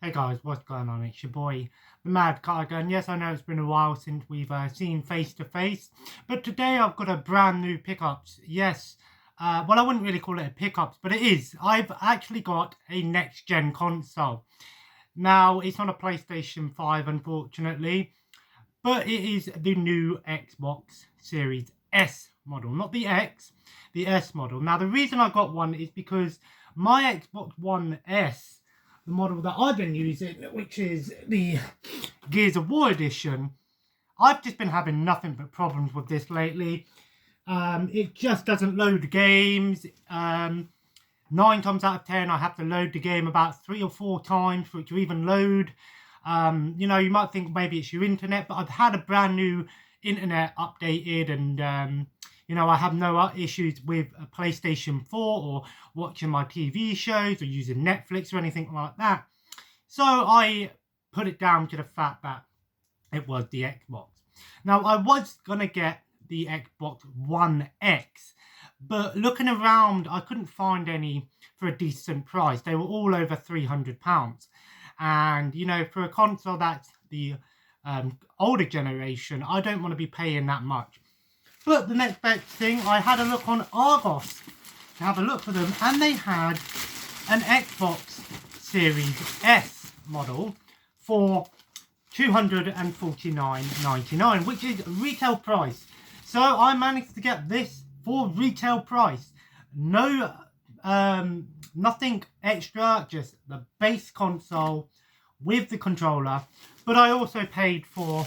Hey guys, what's going on? It's your boy, the Mad Cardigan. Yes, I know it's been a while since we've seen face to face, but today I've got a brand new pickups. Yes, well, I wouldn't really call it a pickups, but it is. I've actually got a next gen console. Now, it's not a PlayStation 5, unfortunately, but it is the new Xbox Series S model, not the X, the S model. Now, the reason I got one is because my Xbox One S, the model that I've been using, which is the Gears of War edition, I've just been having nothing but problems with this lately. It just doesn't load games. 9 times out of 10, I have to load the game about 3 or 4 times for it to even load. You might think maybe it's your internet, but I've had a brand new internet updated, and I have no issues with a PlayStation 4 or watching my TV shows or using Netflix or anything like that. So I put it down to the fact that it was the Xbox. Now, I was going to get the Xbox One X, but looking around, I couldn't find any for a decent price. They were all over £300. And, for a console that's the older generation, I don't want to be paying that much. But the next best thing, I had a look on Argos to have a look for them, and they had an Xbox Series S model for £249.99, which is retail price. So I managed to get this for retail price. No, nothing extra, just the base console with the controller. But I also paid for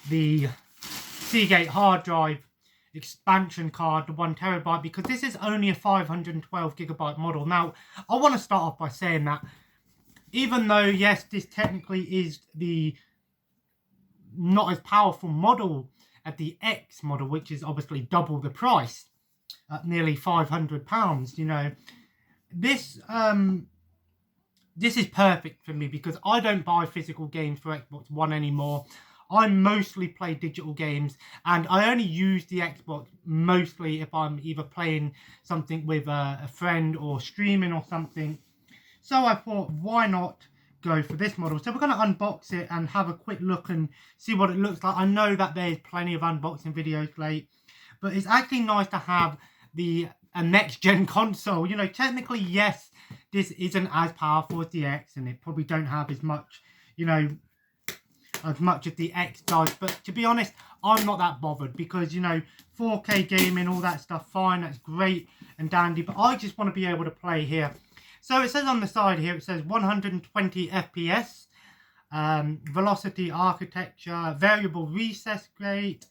the Seagate hard drive expansion card, the 1 TB, because this is only a 512 GB model. Now, I want to start off by saying that even though, yes, this technically is the not as powerful model as the X model, which is obviously double the price at nearly £500, this this is perfect for me because I don't buy physical games for Xbox One anymore. I mostly play digital games, and I only use the Xbox mostly if I'm either playing something with a friend or streaming or something. So I thought, why not go for this model? So we're going to unbox it and have a quick look and see what it looks like. I know that there's plenty of unboxing videos late, but it's actually nice to have a next-gen console. Technically, yes, this isn't as powerful as the X, and it probably don't have as much, as much as the X does. But to be honest, I'm not that bothered because, 4K gaming, all that stuff, fine, that's great and dandy. But I just want to be able to play here. So it says on the side here, it says 120 FPS, velocity architecture, variable recess rate,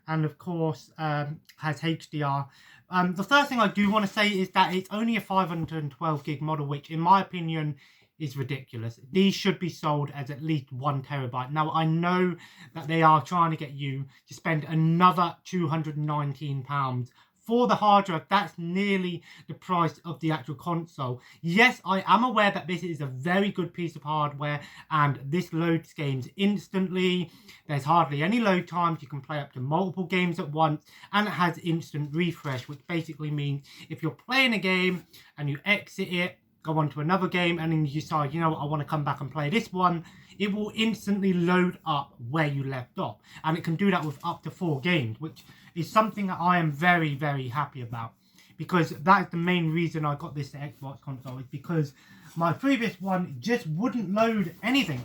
and of course has HDR. The first thing I do want to say is that it's only a 512 gig model, which in my opinion is ridiculous. These should be sold as at least 1 TB. Now, I know that they are trying to get you to spend another £219 for the hard drive. That's nearly the price of the actual console. Yes, I am aware that this is a very good piece of hardware, and this loads games instantly. There's hardly any load times. You can play up to multiple games at once, and it has instant refresh, which basically means if you're playing a game and you exit it, go on to another game, and then you decide, I want to come back and play this one, it will instantly load up where you left off. And it can do that with up to 4 games, which is something that I am very, very happy about. Because that is the main reason I got this Xbox console, is because my previous one just wouldn't load anything.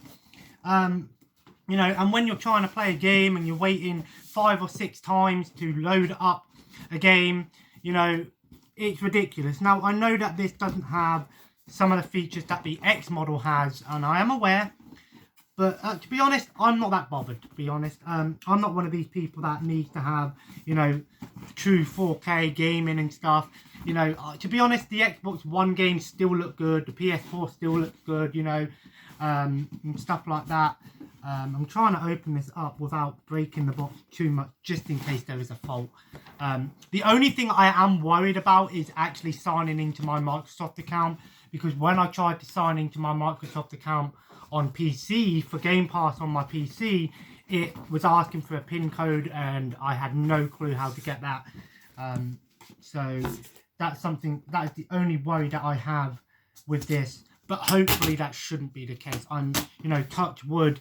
And when you're trying to play a game and you're waiting 5 or 6 times to load up a game, it's ridiculous. Now, I know that this doesn't have some of the features that the X model has, and I am aware, but to be honest, I'm not that bothered, to be honest. I'm not one of these people that needs to have, true 4K gaming and stuff. To be honest, the Xbox One games still look good, the PS4 still looks good, and stuff like that. I'm trying to open this up without breaking the box too much, just in case there is a fault. The only thing I am worried about is actually signing into my Microsoft account, because when I tried to sign into my Microsoft account on PC for Game Pass on my PC, it was asking for a PIN code, and I had no clue how to get that. So that's something, that is the only worry that I have with this. but hopefully that shouldn't be the case. I'm, you know, touch wood,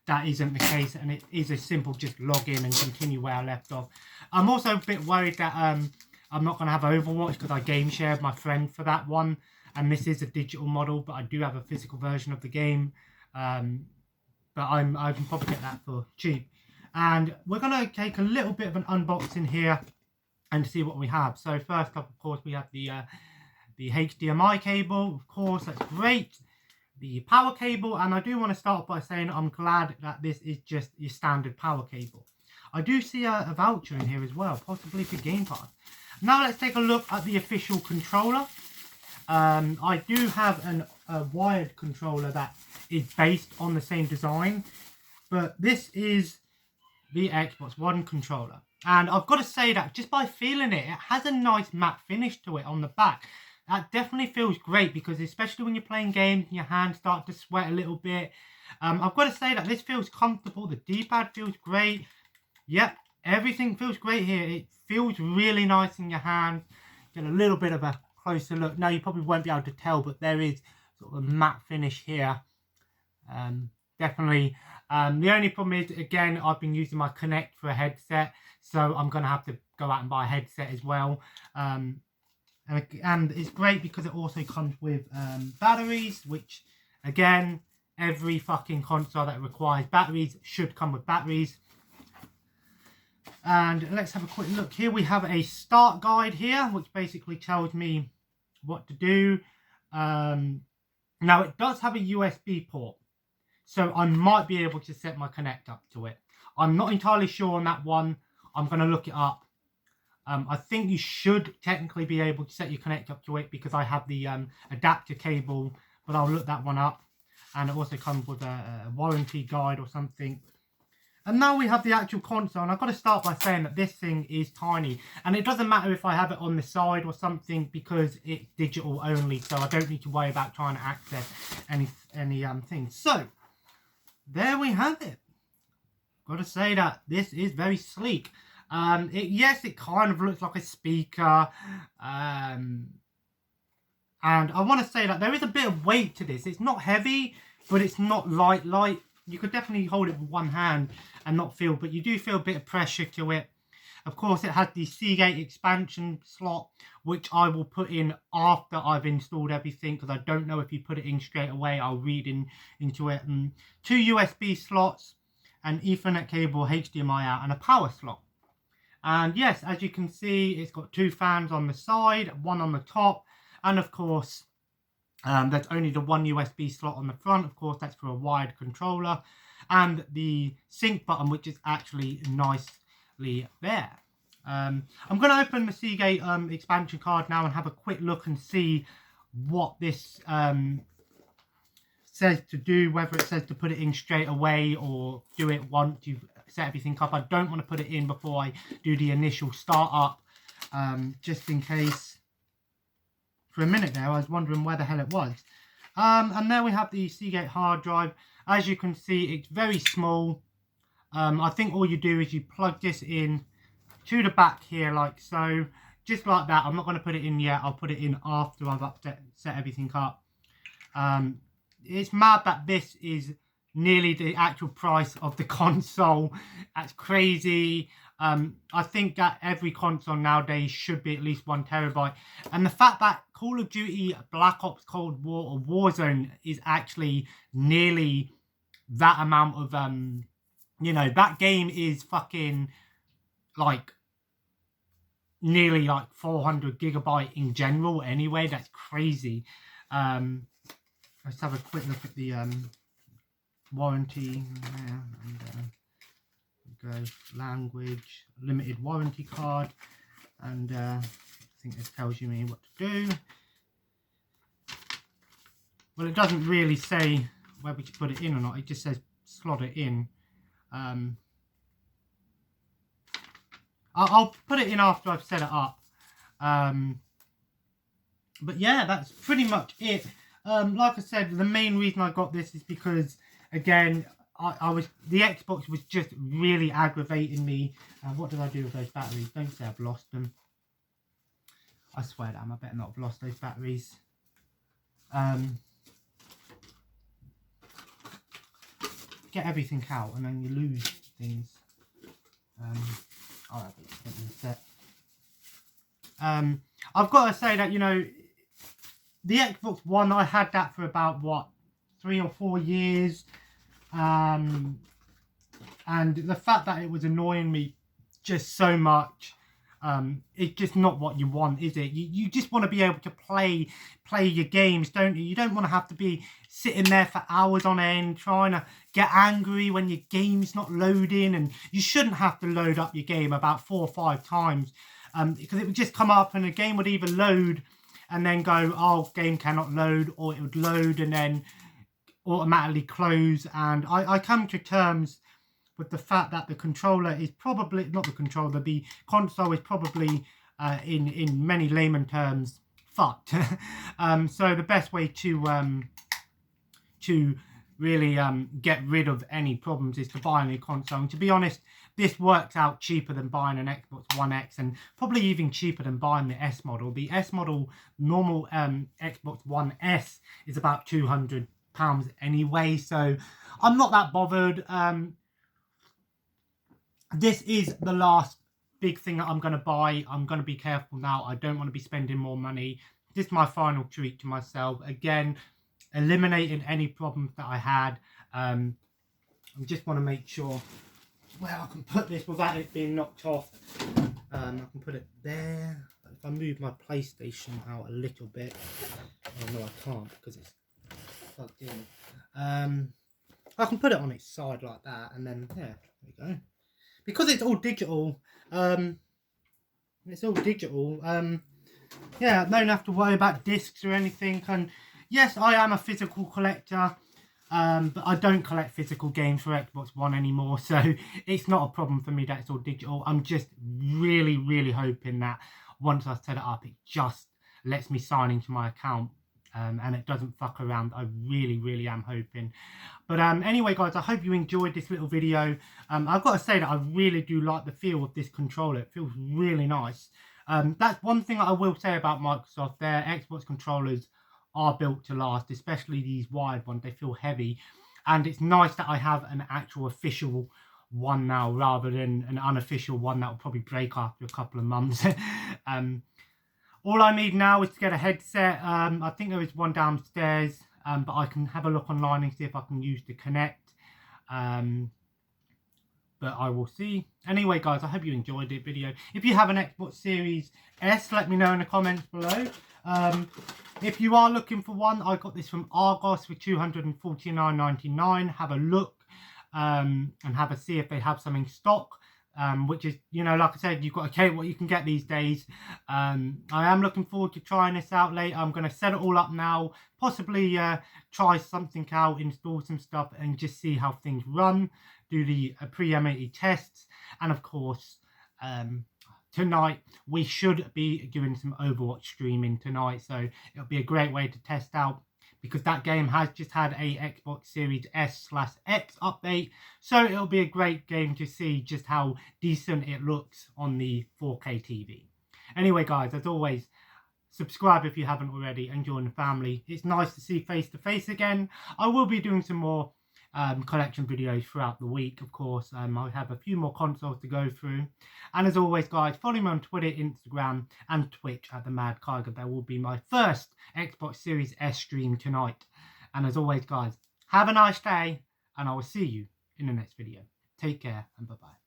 that isn't the case, and it is a simple just log in and continue where I left off. I'm also a bit worried that I'm not going to have Overwatch because I game shared my friend for that one, and this is a digital model, but I do have a physical version of the game. But I can probably get that for cheap. And we're going to take a little bit of an unboxing here and see what we have. So first up, of course, we have the HDMI cable. Of course, that's great. The power cable, and I do want to start by saying I'm glad that this is just your standard power cable. I do see a voucher in here as well, possibly for Game Pass. Now let's take a look at the official controller. I do have a wired controller that is based on the same design, but this is the Xbox One controller. And I've got to say that just by feeling it, it has a nice matte finish to it on the back. That definitely feels great because especially when you're playing games and your hands start to sweat a little bit. I've got to say that this feels comfortable. The D-pad feels great. Yep, everything feels great here. It feels really nice in your hand. Get a little bit of a closer look. Now you probably won't be able to tell, but there is sort of a matte finish here. Definitely. The only problem is, again, I've been using my Kinect for a headset, so I'm going to have to go out and buy a headset as well. And it's great because it also comes with batteries, which, again, every fucking console that requires batteries should come with batteries. And let's have a quick look. Here we have a start guide here, which basically tells me what to do. Now, it does have a USB port, so I might be able to set my Kinect up to it. I'm not entirely sure on that one. I'm going to look it up. I think you should technically be able to set your Kinect up to it because I have the adapter cable, but I'll look that one up. And it also comes with a warranty guide or something. And now we have the actual console, and I've got to start by saying that this thing is tiny. And it doesn't matter if I have it on the side or something because it's digital only, so I don't need to worry about trying to access any things. So, there we have it. Got to say that this is very sleek. Yes, it kind of looks like a speaker. And I want to say that there is a bit of weight to this. It's not heavy, but it's not light. You could definitely hold it with one hand and not feel, but you do feel a bit of pressure to it. Of course, it has the Seagate expansion slot, which I will put in after I've installed everything, because I don't know if you put it in straight away. I'll read into it. And 2 USB slots, an Ethernet cable, HDMI out, and a power slot. And yes, as you can see, it's got 2 fans on the side, 1 on the top, and of course, there's only the 1 USB slot on the front. Of course, that's for a wired controller. And the sync button, which is actually nicely there. I'm going to open the Seagate expansion card now and have a quick look and see what this says to do. Whether it says to put it in straight away or do it once you've set everything up. I don't want to put it in before I do the initial startup, just in case. For a minute there, I was wondering where the hell it was. And there we have the Seagate hard drive. As you can see, it's very small. I think all you do is you plug this in to the back here, like so. Just like that. I'm not going to put it in yet. I'll put it in after I've set everything up. It's mad that this is nearly the actual price of the console. That's crazy. I think that every console nowadays should be at least 1 terabyte. And the fact that Call of Duty Black Ops Cold War or Warzone is actually nearly that amount of, you know, that game is fucking like nearly like 400 gigabyte in general anyway. That's crazy. Let's have a quick look at the warranty there, and go language, limited warranty card, and I think this tells you me what to do. Well, it doesn't really say whether to put it in or not. It just says slot it in. I'll put it in after I've set it up. But yeah, that's pretty much it. Like I said, the main reason I got this is because, again, the Xbox was just really aggravating me. What did I do with those batteries? Don't say I've lost them. I swear, damn, I better not have lost those batteries. get everything out and then you lose things. I'll have a look at this set. I've got to say that, you know, the Xbox One, I had that for about, what, 3 or 4 years. And the fact that it was annoying me just so much, it's just not what you want, is it? You just want to be able to play your games, don't you? You don't want to have to be sitting there for hours on end trying to get angry when your game's not loading, and you shouldn't have to load up your game about 4 or 5 times, because it would just come up and the game would either load and then go, oh, game cannot load, or it would load and then automatically close. And I come to terms with the fact that the controller is probably, not the controller, the console is probably, in many layman terms, fucked. So the best way to really get rid of any problems is to buy a new console. And to be honest, this works out cheaper than buying an Xbox One X, and probably even cheaper than buying the S model. The S model, normal Xbox One S, is about £200 anyway, so I'm not that bothered. This is the last big thing that I'm going to buy. I'm going to be careful now. I don't want to be spending more money. This is my final treat to myself. Again, eliminating any problems that I had. I just want to make sure where I can put this without it being knocked off. I can put it there. If I move my PlayStation out a little bit. Oh no, I can't because it's plugged in. I can put it on its side like that, and then, yeah, there we go. Because it's all digital, yeah, I don't have to worry about discs or anything. And yes, I am a physical collector, but I don't collect physical games for Xbox One anymore, so it's not a problem for me that it's all digital. I'm just really, really hoping that once I set it up, it just lets me sign into my account. And it doesn't fuck around. I really, really am hoping. But anyway, guys, I hope you enjoyed this little video. I've got to say that I really do like the feel of this controller. It feels really nice. That's one thing I will say about Microsoft. Their Xbox controllers are built to last, especially these wired ones. They feel heavy. And it's nice that I have an actual official one now rather than an unofficial one that will probably break after a couple of months. All I need now is to get a headset. I think there is one downstairs, but I can have a look online and see if I can use the Kinect. But I will see. Anyway, guys, I hope you enjoyed the video. If you have an Xbox Series S, let me know in the comments below. If you are looking for one, I got this from Argos for $249.99. Have a look and have a see if they have some in stock. Which is, you know, like I said, you've got to take what you can get these days. I am looking forward to trying this out later. I'm going to set it all up now, possibly try something out, install some stuff, and just see how things run, do the pre-MAT tests, and of course, tonight we should be doing some Overwatch streaming tonight, so it'll be a great way to test out, because that game has just had a Xbox Series S/X update. So it'll be a great game to see just how decent it looks on the 4K TV. Anyway, guys, as always, subscribe if you haven't already and join the family. It's nice to see face to face again. I will be doing some more collection videos throughout the week, of course. I have a few more consoles to go through. And as always, guys, follow me on Twitter, Instagram, and Twitch at The Mad Kiger. There will be my first Xbox Series S stream tonight. And as always, guys, have a nice day, and I will see you in the next video. Take care, and bye-bye.